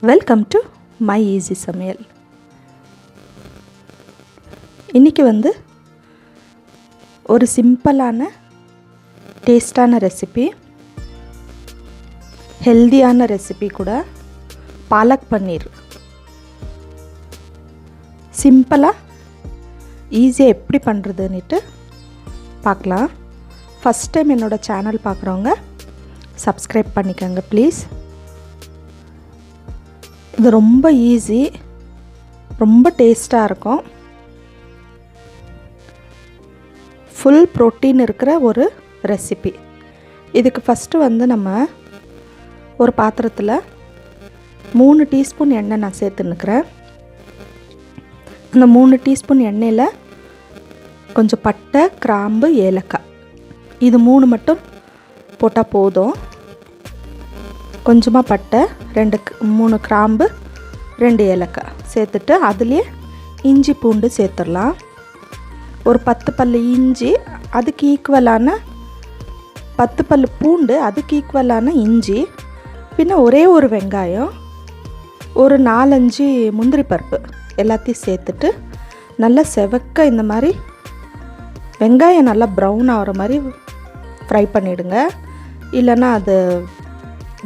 Welcome to my easy சமையல். இன்றைக்கி ஒரு சிம்பிளான டேஸ்டான ரெசிபி, ஹெல்தியான ரெசிபி கூட, பாலக் பன்னீர். சிம்பிளாக ஈஸியாக எப்படி பண்ணுறதுன்னுட்டு பார்க்கலாம். ஃபஸ்ட் டைம் என்னோடய சேனல் பார்க்குறவங்க சப்ஸ்கிரைப் பண்ணிக்கோங்க ப்ளீஸ். இது ரொம்ப ஈஸி, ரொம்ப டேஸ்ட்டாக இருக்கும். ஃபுல் ப்ரோட்டீன் இருக்கிற ஒரு ரெசிபி. இதுக்கு ஃபஸ்ட்டு நம்ம ஒரு பாத்திரத்தில் 3 டீஸ்பூன் எண்ணெய் நான் சேர்த்துன்னுக்கிறேன். அந்த 3 டீஸ்பூன் எண்ணெயில் கொஞ்சம் பட்டை, கிராம்பு, ஏலக்காய், இது 3 மட்டும் போட்டால் போதும். கொஞ்சமாக பட்டை, 3 கிராம்பு, 2 ஏலக்காய் சேர்த்துட்டு அதுலேயே இஞ்சி பூண்டு சேர்த்துடலாம். ஒரு 10 பல் இஞ்சி, அதுக்கு ஈக்குவலான 10 பல் பூண்டு, அதுக்கு ஈக்குவலான இஞ்சி, பின்ன ஒரே ஒரு வெங்காயம், ஒரு 4-5 முந்திரி பருப்பு எல்லாத்தையும் சேர்த்துட்டு நல்லா செவக்க இந்த மாதிரி வெங்காயம் நல்லா ப்ரௌன் ஆகிற மாதிரி ஃப்ரை பண்ணிவிடுங்க. இல்லைன்னா அது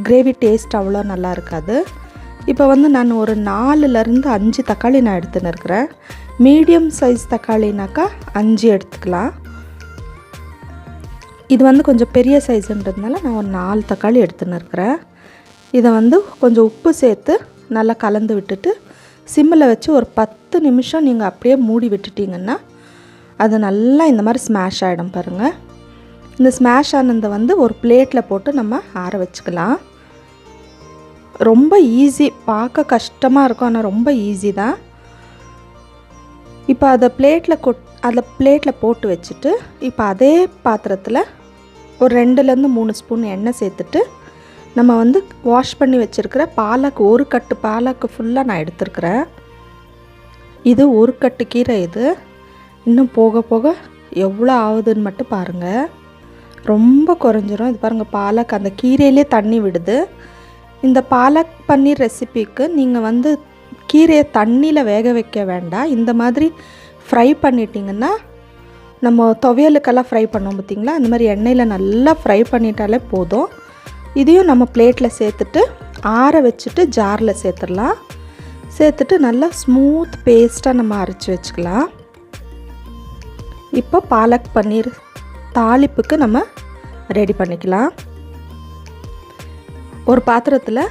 கிரேவி டேஸ்ட் அவ்வளோ நல்லா இருக்காது. இப்போ நான் ஒரு 4-5 தக்காளி நான் எடுத்துன்னு இருக்கிறேன். மீடியம் சைஸ் தக்காளினாக்கா 5 எடுத்துக்கலாம். இது கொஞ்சம் பெரிய சைஸுன்றதுனால நான் ஒரு 4 தக்காளி எடுத்துன்னு இருக்கிறேன். இதை கொஞ்சம் உப்பு சேர்த்து நல்லா கலந்து விட்டுட்டு சிம்மில் வச்சு ஒரு 10 நிமிஷம் நீங்கள் அப்படியே மூடி விட்டுட்டிங்கன்னா அது நல்லா இந்த மாதிரி ஸ்மாஷ் ஆகிடும் பாருங்கள். இந்த ஸ்மாஷ் ஆனதை ஒரு பிளேட்டில் போட்டு நம்ம ஆற வச்சுக்கலாம். ரொம்ப ஈஸி, பார்க்க கஷ்டமாக இருக்கும், ஆனால் ரொம்ப ஈஸி தான். இப்போ அதை பிளேட்டில் போட்டு வச்சுட்டு இப்போ அதே பாத்திரத்தில் ஒரு 2-3 ஸ்பூன் எண்ணெய் சேர்த்துட்டு நம்ம வாஷ் பண்ணி வச்சுருக்கிற பாலக், ஒரு கட்டு பாலக்கு ஃபுல்லாக நான் எடுத்துருக்கிறேன். இது ஒரு கட்டு கீரை. இது இன்னும் போக போக எவ்வளோ ஆகுதுன்னு மட்டும் பாருங்கள். ரொம்ப குறைஞ்சிரும். இது பாருங்கள், பாலக் அந்த கீரையிலே தண்ணி விடுது. இந்த பாலக் பன்னீர் ரெசிபிக்கு நீங்கள் கீரையை தண்ணியில் வேக வைக்க வேண்டாம். இந்த மாதிரி ஃப்ரை பண்ணிட்டிங்கன்னா, நம்ம துவையலுக்கெல்லாம் ஃப்ரை பண்ணோம் பார்த்திங்களா, அந்த மாதிரி எண்ணெயில் நல்லா ஃப்ரை பண்ணிட்டாலே போதும். இதையும் நம்ம பிளேட்டில் சேர்த்துட்டு ஆற வச்சுட்டு ஜாரில் சேர்த்துடலாம். சேர்த்துட்டு நல்லா ஸ்மூத் பேஸ்ட்டாக நம்ம அரைச்சி வச்சுக்கலாம். இப்போ பாலக் பன்னீர் தாளிப்புக்கு நம்ம ரெடி பண்ணிக்கலாம். ஒரு பாத்திரத்தில்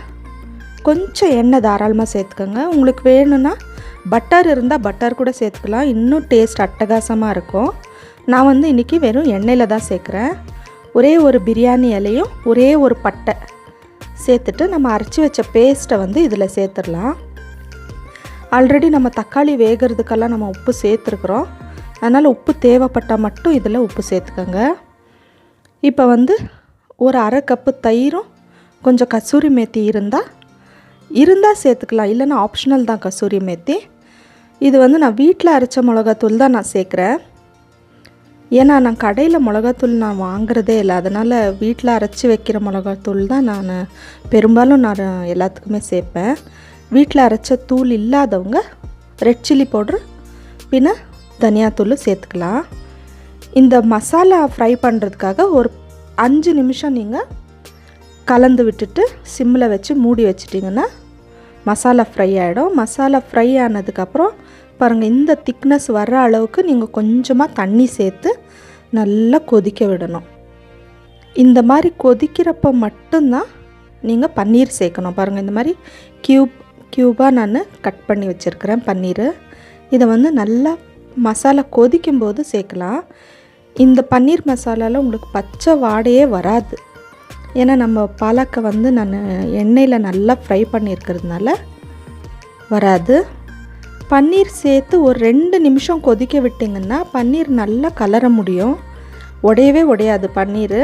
கொஞ்சம் எண்ணெய் தாராளமாக சேர்த்துக்கோங்க. உங்களுக்கு வேணும்னா பட்டர் இருந்தால் பட்டர் கூட சேர்த்துக்கலாம், இன்னும் டேஸ்ட் அட்டகாசமாக இருக்கும். நான் இன்றைக்கி வெறும் எண்ணெயில் தான் சேர்க்குறேன். ஒரே ஒரு பிரியாணி இலையும் ஒரே ஒரு பட்டை சேர்த்துட்டு நம்ம அரைச்சி வச்ச பேஸ்ட்டை இதில் சேர்த்துடலாம். ஆல்ரெடி நம்ம தக்காளி வேகிறதுக்கெல்லாம் நம்ம உப்பு சேர்த்துருக்குறோம். அதனால் உப்பு தேவைப்பட்டால் மட்டும் இதில் உப்பு சேர்த்துக்கோங்க. இப்போ ஒரு 1/2 கப்பு தயிரும் கொஞ்சம் கசூரி மேத்தி இருந்தால் சேர்த்துக்கலாம், இல்லைன்னா ஆப்ஷனல் தான் கசூரி மேத்தி. இது நான் வீட்டில் அரைச்ச மிளகாத்தூள் தான் நான் சேர்க்குறேன். ஏன்னா நான் கடையில் மிளகாத்தூள் நான் வாங்குறதே இல்லை. அதனால் வீட்டில் அரைச்சி வைக்கிற மிளகாத்தூள் தான் நான் பெரும்பாலும் எல்லாத்துக்குமே சேர்ப்பேன். வீட்டில் அரைச்ச தூள் இல்லாதவங்க ரெட் சில்லி பவுட்ரு பின்ன தனியாத்தூள் சேர்த்துக்கலாம். இந்த மசாலா ஃப்ரை பண்ணுறதுக்காக ஒரு 5 நிமிஷம் நீங்கள் கலந்து விட்டுட்டு சிம்மில் வச்சு மூடி வச்சிட்டிங்கன்னா மசாலா ஃப்ரை ஆகிடும். மசாலா ஃப்ரை ஆனதுக்கப்புறம் பாருங்கள், இந்த திக்னஸ் வர்ற அளவுக்கு நீங்கள் கொஞ்சமாக தண்ணி சேர்த்து நல்லா கொதிக்க விடணும். இந்த மாதிரி கொதிக்கிறப்ப மட்டும்தான் நீங்கள் பன்னீர் சேர்க்கணும். பாருங்கள், இந்த மாதிரி க்யூபாக நான் கட் பண்ணி வச்சுருக்கிறேன் பன்னீர். இதை நல்லா மசாலா கொதிக்கும்போது சேர்க்கலாம். இந்த பன்னீர் மசாலாவில் உங்களுக்கு பச்சை வாடையே வராது. ஏன்னா நம்ம பாலக்கை நான் எண்ணெயில் நல்லா ஃப்ரை பண்ணியிருக்கிறதுனால வராது. பன்னீர் சேர்த்து ஒரு 2 நிமிஷம் கொதிக்க விட்டிங்கன்னா பன்னீர் நல்லா கலர முடியும். உடையவே உடையாது பன்னீர்.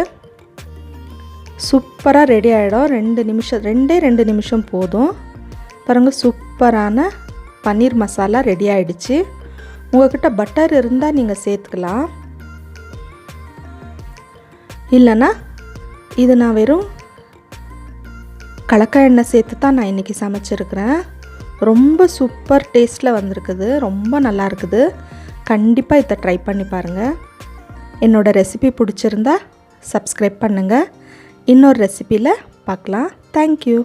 சூப்பராக ரெடி ஆகிடும். 2 நிமிஷம் போதும். பாருங்கள், சூப்பரான பன்னீர் மசாலா ரெடி ஆகிடுச்சு. உங்கள்கிட்ட பட்டர் இருந்தால் நீங்கள் சேர்த்துக்கலாம், இல்லைன்னா இது நான் வெறும் கலக்காய் எண்ணெய் சேர்த்து தான் நான் இன்றைக்கி சமைச்சிருக்கிறேன். ரொம்ப சூப்பர் டேஸ்ட்டில் வந்திருக்குது, ரொம்ப நல்லா இருக்குது. கண்டிப்பாக இதை ட்ரை பண்ணி பாருங்கள். என்னோடய ரெசிபி பிடிச்சிருந்தா சப்ஸ்கிரைப் பண்ணுங்கள். இன்னொரு ரெசிபியில் பார்க்கலாம். தேங்க்யூ.